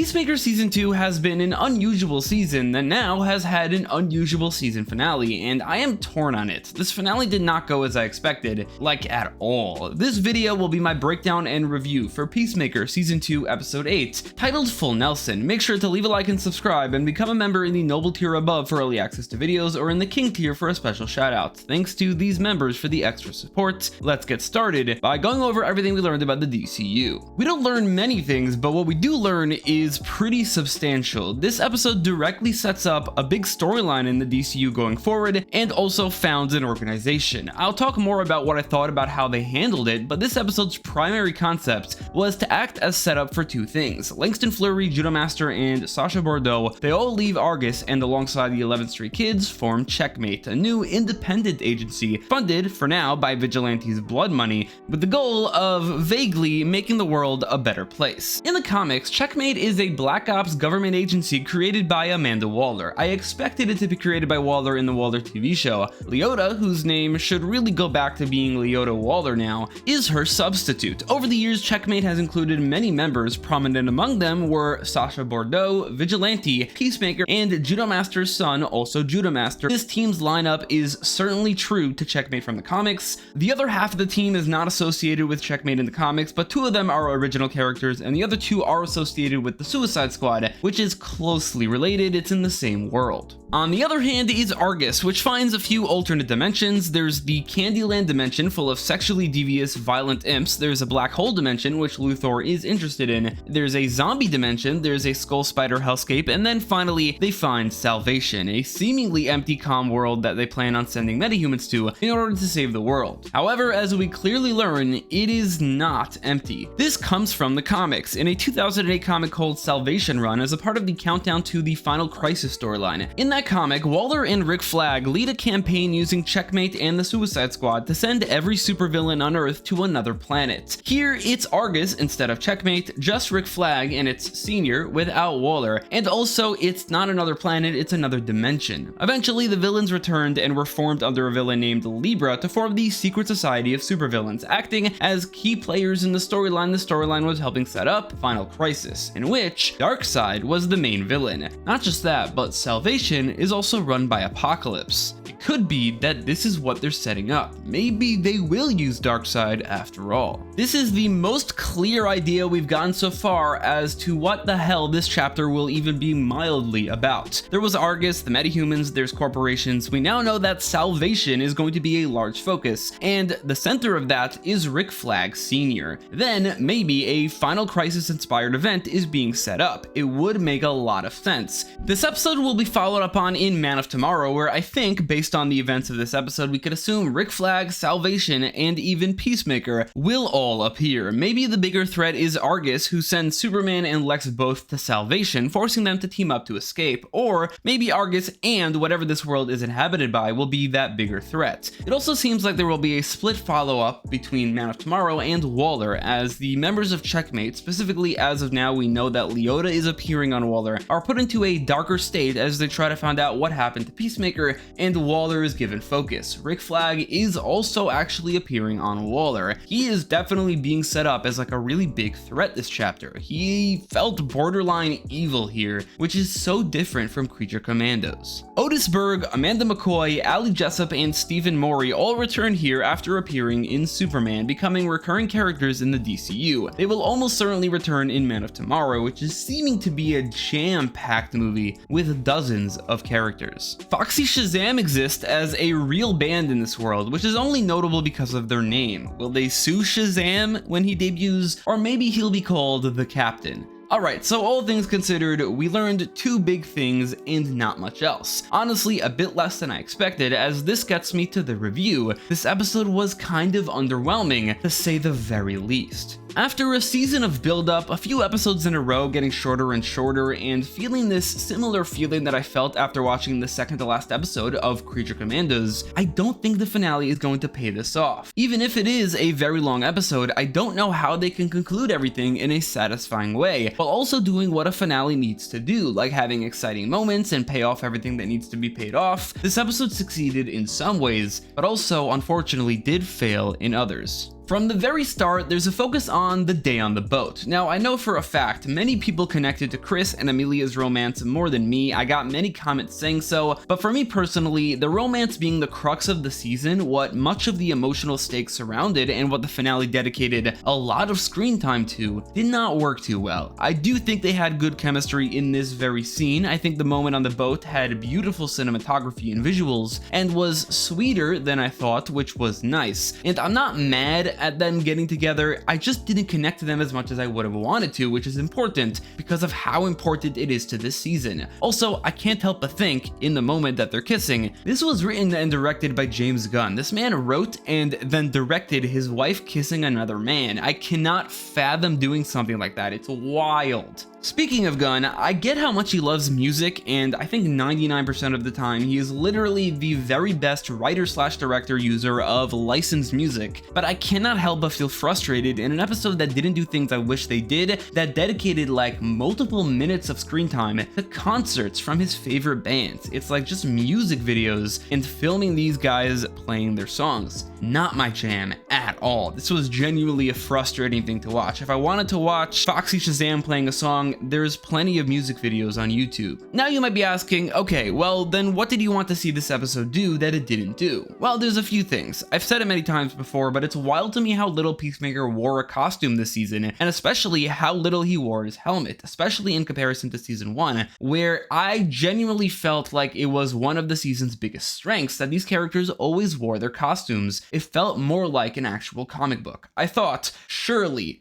Peacemaker Season 2 has been an unusual season that now has had an unusual season finale, and I am torn on it. This finale did not go as I expected, like at all. This video will be my breakdown and review for Peacemaker Season 2 Episode 8, titled Full Nelson. Make sure to leave a like and subscribe, and become a member in the Noble tier above for early access to videos, or in the King tier for a special shout out. Thanks to these members for the extra support. Let's get started by going over everything we learned about the DCU. We don't learn many things, but what we do learn is pretty substantial. This episode directly sets up a big storyline in the DCU going forward, and also founds an organization. I'll talk more about what I thought about how they handled it, but this episode's primary concept was to act as setup for two things. Langston Fleury, Judo Master, and Sasha Bordeaux, they all leave Argus and alongside the 11th Street Kids form Checkmate, a new independent agency funded, for now, by Vigilante's blood money, with the goal of vaguely making the world a better place. In the comics, Checkmate is a Black Ops government agency created by Amanda Waller. I expected it to be created by Waller in the Waller TV show. Leota, whose name should really go back to being Leota Waller now, is her substitute. Over the years, Checkmate has included many members. Prominent among them were Sasha Bordeaux, Vigilante, Peacemaker, and Judo Master's son, also Judo Master. This team's lineup is certainly true to Checkmate from the comics. The other half of the team is not associated with Checkmate in the comics, but two of them are original characters, and the other two are associated with the Suicide Squad, which is closely related. It's in the same world. On the other hand is Argus, which finds a few alternate dimensions. There's the Candyland dimension full of sexually devious, violent imps. There's a black hole dimension, which Luthor is interested in. There's a zombie dimension. There's a Skull Spider hellscape. And then finally, they find Salvation, a seemingly empty calm world that they plan on sending metahumans to in order to save the world. However, as we clearly learn, it is not empty. This comes from the comics. In a 2008 comic called Salvation Run, as a part of the countdown to the Final Crisis storyline. In that comic, Waller and Rick Flag lead a campaign using Checkmate and the Suicide Squad to send every supervillain on Earth to another planet. Here, it's Argus instead of Checkmate, just Rick Flag, and it's Senior without Waller, and also it's not another planet, it's another dimension. Eventually, the villains returned and were formed under a villain named Libra to form the Secret Society of Supervillains, acting as key players in the storyline was helping set up Final Crisis, in which Darkseid was the main villain. Not just that, but Salvation is also run by Apocalypse. It could be that this is what they're setting up. Maybe they will use Darkseid after all. This is the most clear idea we've gotten so far as to what the hell this chapter will even be mildly about. There was Argus, the metahumans, there's corporations. We now know that Salvation is going to be a large focus, and the center of that is Rick Flag Sr. Then maybe a Final Crisis inspired event is being set up. It would make a lot of sense. This episode will be followed up on in Man of Tomorrow, where I think, based on the events of this episode, we could assume Rick Flag, Salvation, and even Peacemaker will all appear. Maybe the bigger threat is Argus, who sends Superman and Lex both to Salvation, forcing them to team up to escape, or maybe Argus and whatever this world is inhabited by will be that bigger threat. It also seems like there will be a split follow-up between Man of Tomorrow and Waller, as the members of Checkmate, specifically as of now we know that Leota is appearing on Waller, are put into a darker state as they try to find out what happened to Peacemaker, and Waller is given focus. Rick Flag is also actually appearing on Waller. He is definitely being set up as like a really big threat this chapter. He felt borderline evil here, which is so different from Creature Commandos. Otis Berg, Amanda McCoy, Ali Jessup, and Stephen Morey all return here after appearing in Superman, becoming recurring characters in the DCU. They will almost certainly return in Man of Tomorrow, which is seeming to be a jam-packed movie with dozens of characters. Foxy Shazam exists as a real band in this world, which is only notable because of their name. Will they sue Shazam when he debuts? Or maybe he'll be called the Captain. Alright, so all things considered, we learned two big things and not much else. Honestly, a bit less than I expected, as this gets me to the review. This episode was kind of underwhelming, to say the very least. After a season of build-up, a few episodes in a row getting shorter and shorter, and feeling this similar feeling that I felt after watching the second to last episode of Creature Commandos, I don't think the finale is going to pay this off. Even if it is a very long episode, I don't know how they can conclude everything in a satisfying way, while also doing what a finale needs to do, like having exciting moments and pay off everything that needs to be paid off. This episode succeeded in some ways, but also unfortunately did fail in others. From the very start, there's a focus on the day on the boat. Now, I know for a fact many people connected to Chris and Amelia's romance more than me. I got many comments saying so, but for me personally, the romance being the crux of the season, what much of the emotional stakes surrounded, and what the finale dedicated a lot of screen time to, did not work too well. I do think they had good chemistry in this very scene. I think the moment on the boat had beautiful cinematography and visuals, and was sweeter than I thought, which was nice. And I'm not mad at them getting together, I just didn't connect to them as much as I would have wanted to, which is important because of how important it is to this season. Also, I can't help but think, in the moment that they're kissing, this was written and directed by James Gunn. This man wrote and then directed his wife kissing another man. I cannot fathom doing something like that. It's wild. Speaking of Gunn, I get how much he loves music, and I think 99% of the time he is literally the very best writer/director user of licensed music, but I cannot help but feel frustrated in an episode that didn't do things I wish they did, that dedicated like multiple minutes of screen time to concerts from his favorite bands. It's like just music videos and filming these guys playing their songs. Not my jam at all. This was genuinely a frustrating thing to watch. If I wanted to watch Foxy Shazam playing a song, there's plenty of music videos on YouTube. Now you might be asking, okay, well then what did you want to see this episode do that it didn't do? Well, there's a few things. I've said it many times before, but it's wild to me how little Peacemaker wore a costume this season, and especially how little he wore his helmet, especially in comparison to season 1, where I genuinely felt like it was one of the season's biggest strengths that these characters always wore their costumes. It felt more like an actual comic book. I thought, surely,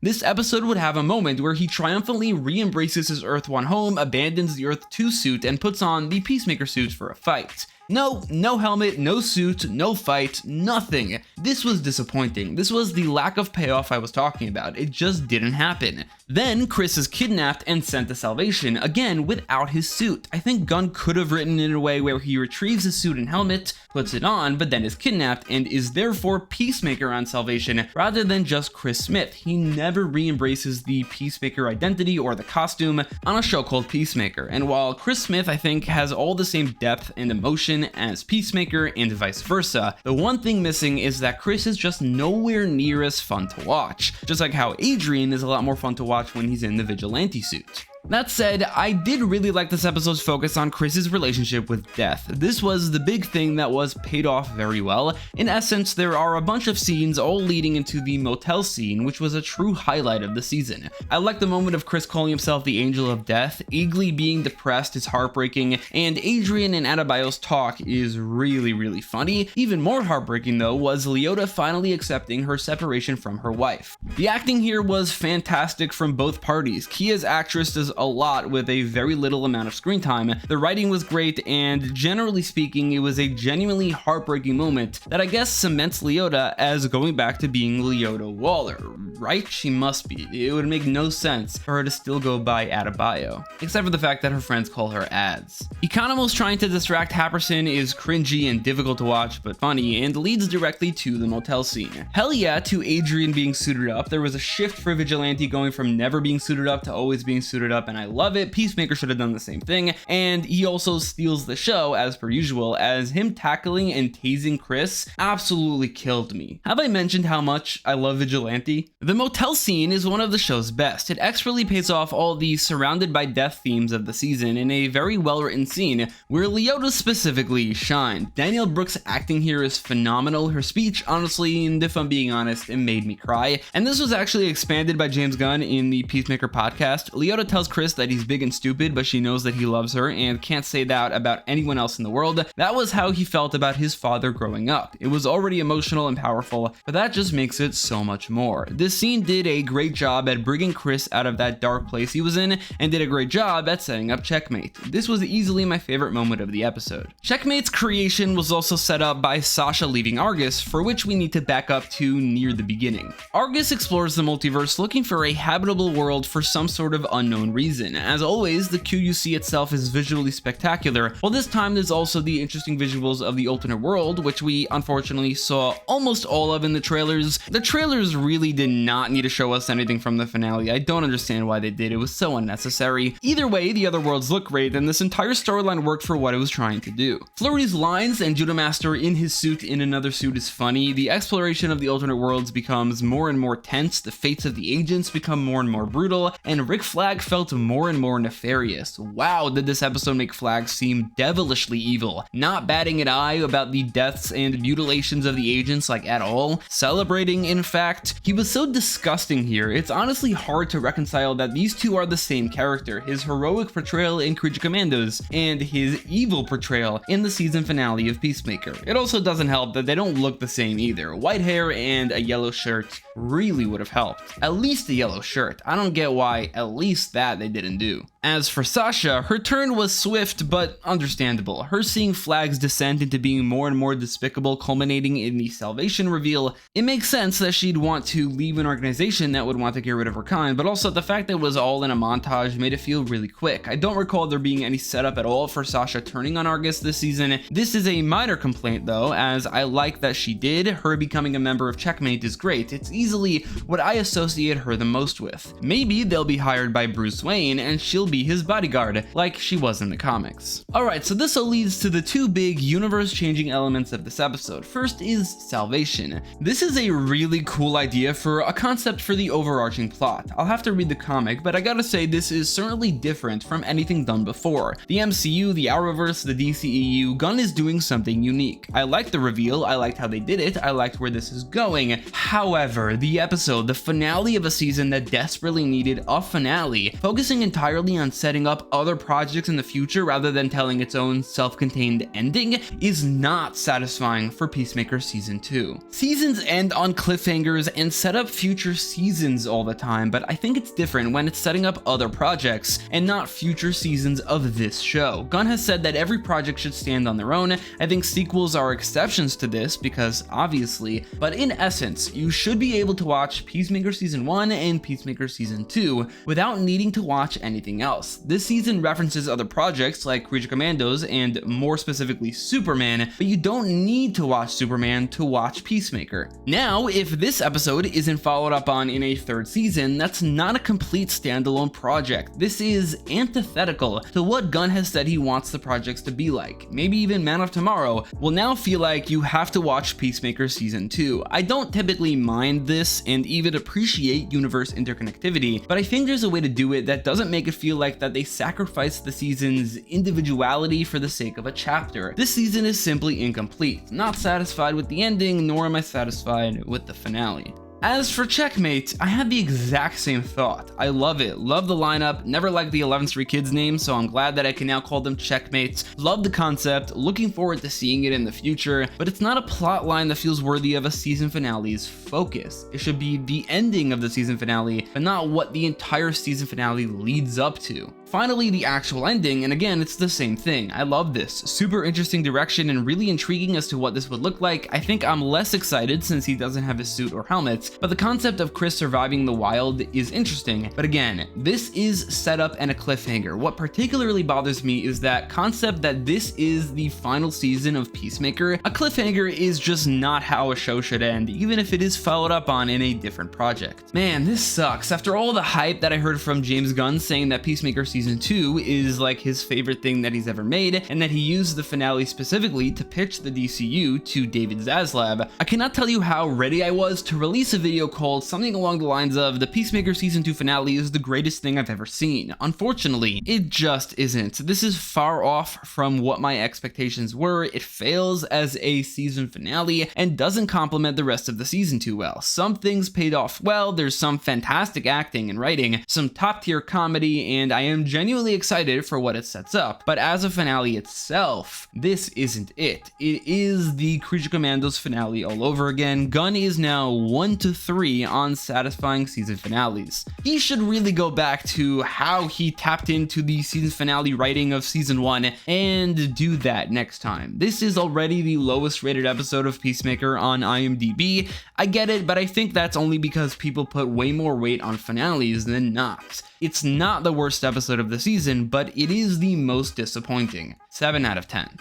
this episode would have a moment where he triumphantly re-embraces his Earth 1 home, abandons the Earth 2 suit, and puts on the Peacemaker suit for a fight. No helmet, no suit, no fight, nothing. This was disappointing. This was the lack of payoff I was talking about. It just didn't happen. Then Chris is kidnapped and sent to Salvation, again without his suit. I think Gunn could have written it in a way where he retrieves his suit and helmet, puts it on, but then is kidnapped and is therefore Peacemaker on Salvation rather than just Chris Smith. He never re-embraces the Peacemaker identity or the costume on a show called Peacemaker. And while Chris Smith, I think, has all the same depth and emotion as Peacemaker and vice versa, the one thing missing is that Chris is just nowhere near as fun to watch, just like how Adrian is a lot more fun to watch when he's in the vigilante suit. That said, I did really like this episode's focus on Chris's relationship with Death. This was the big thing that was paid off very well. In essence, there are a bunch of scenes all leading into the motel scene, which was a true highlight of the season. I like the moment of Chris calling himself the Angel of Death, Eagly being depressed is heartbreaking, and Adrian and Adebayo's talk is really funny. Even more heartbreaking though was Leota finally accepting her separation from her wife. The acting here was fantastic from both parties. Kia's actress does a lot with a very little amount of screen time. The writing was great, and generally speaking, it was a genuinely heartbreaking moment that I guess cements Leota as going back to being Leota Waller, right? She must be. It would make no sense for her to still go by Adebayo, except for the fact that her friends call her Ads. Economos trying to distract Happerson is cringy and difficult to watch, but funny, and leads directly to the motel scene. Hell yeah to Adrian being suited up. There was a shift for Vigilante going from never being suited up to always being suited up, and I love it. Peacemaker should have done the same thing, and he also steals the show as per usual, as him tackling and tasing Chris absolutely killed me. Have I mentioned how much I love Vigilante? The motel scene is one of the show's best. It expertly pays off all the surrounded by death themes of the season in a very well written scene where Leota specifically shined. Danielle Brooks' acting here is phenomenal. Her speech, honestly, and if I'm being honest, it made me cry. And this was actually expanded by James Gunn in the Peacemaker podcast. Leota tells Chris that he's big and stupid, but she knows that he loves her and can't say that about anyone else in the world. That was how he felt about his father growing up. It was already emotional and powerful, but that just makes it so much more. This scene did a great job at bringing Chris out of that dark place he was in, and did a great job at setting up Checkmate. This was easily my favorite moment of the episode. Checkmate's creation was also set up by Sasha leaving Argus, for which we need to back up to near the beginning. Argus explores the multiverse looking for a habitable world for some sort of unknown reason. As always, the QUC itself is visually spectacular, while this time there's also the interesting visuals of the alternate world, which we unfortunately saw almost all of in the trailers. The trailers really did not need to show us anything from the finale. I don't understand why they did. It was so unnecessary. Either way, the other worlds look great, and this entire storyline worked for what it was trying to do. Flurry's lines and Judo Master in his suit in another suit is funny. The exploration of the alternate worlds becomes more and more tense, the fates of the agents become more and more brutal, and Rick Flag felt more and more nefarious. Wow, did this episode make Flag seem devilishly evil, not batting an eye about the deaths and mutilations of the agents like at all, celebrating in fact. He was so disgusting here. It's honestly hard to reconcile that these two are the same character, his heroic portrayal in Creature Commandos and his evil portrayal in the season finale of Peacemaker. It also doesn't help that they don't look the same either. White hair and a yellow shirt really would have helped. At least a yellow shirt. I don't get why at least that they didn't do. As for Sasha, her turn was swift but understandable. Her seeing Flag's descent into being more and more despicable, culminating in the Salvation reveal, it makes sense that she'd want to leave an organization that would want to get rid of her kind, but also the fact that it was all in a montage made it feel really quick. I don't recall there being any setup at all for Sasha turning on Argus this season. This is a minor complaint though, as I like that she did. Her becoming a member of Checkmate is great. It's easily what I associate her the most with. Maybe they'll be hired by Bruce Wayne and she'll be his bodyguard, like she was in the comics. Alright, so this all leads to the two big universe-changing elements of this episode. First is Salvation. This is a really cool idea for a concept for the overarching plot. I'll have to read the comic, but I gotta say this is certainly different from anything done before. The MCU, the Arrowverse, the DCEU, Gunn is doing something unique. I liked the reveal, I liked how they did it, I liked where this is going. However, the episode, the finale of a season that desperately needed a finale, focusing entirely on setting up other projects in the future rather than telling its own self-contained ending, is not satisfying for Peacemaker Season 2. Seasons end on cliffhangers and set up future seasons all the time, but I think it's different when it's setting up other projects and not future seasons of this show. Gunn has said that every project should stand on their own. I think sequels are exceptions to this because obviously, but in essence, you should be able to watch Peacemaker Season 1 and Peacemaker Season 2 without needing to watch anything else. This season references other projects like Creature Commandos and more specifically Superman, but you don't need to watch Superman to watch Peacemaker. Now, if this episode isn't followed up on in a third season, that's not a complete standalone project. This is antithetical to what Gunn has said he wants the projects to be like. Maybe even Man of Tomorrow will now feel like you have to watch Peacemaker Season 2. I don't typically mind this and even appreciate universe interconnectivity, but I think there's a way to do it that doesn't make it feel like that they sacrificed the season's individuality for the sake of a chapter. This season is simply incomplete. Not satisfied with the ending, nor am I satisfied with the finale. As for Checkmate, I had the exact same thought. I love it, love the lineup, never liked the 11th Street Kids name, so I'm glad that I can now call them Checkmates. Love the concept, looking forward to seeing it in the future, but it's not a plot line that feels worthy of a season finale's focus. It should be the ending of the season finale, but not what the entire season finale leads up to. Finally, the actual ending, and again, it's the same thing. I love this. Super interesting direction and really intriguing as to what this would look like. I think I'm less excited since he doesn't have his suit or helmet, but the concept of Chris surviving the wild is interesting. But again, this is set up and a cliffhanger. What particularly bothers me is that concept that this is the final season of Peacemaker. A cliffhanger is just not how a show should end, even if it is followed up on in a different project. Man, this sucks. After all the hype that I heard from James Gunn saying that Peacemaker Season 2 is like his favorite thing that he's ever made, and that he used the finale specifically to pitch the DCU to David Zaslav, I cannot tell you how ready I was to release a video called something along the lines of the Peacemaker Season 2 finale is the greatest thing I've ever seen. Unfortunately, it just isn't. This is far off from what my expectations were. It fails as a season finale and doesn't complement the rest of the season too well. Some things paid off well, there's some fantastic acting and writing, some top tier comedy, and I am genuinely excited for what it sets up. But as a finale itself, this isn't it. It is the Creature Commandos finale all over again. Gunn is now 1-3 on satisfying season finales. He should really go back to how he tapped into the season finale writing of season 1 and do that next time. This is already the lowest rated episode of Peacemaker on IMDb. I get it, but I think that's only because people put way more weight on finales than not. It's not the worst episode of the season, but it is the most disappointing. 7 out of 10.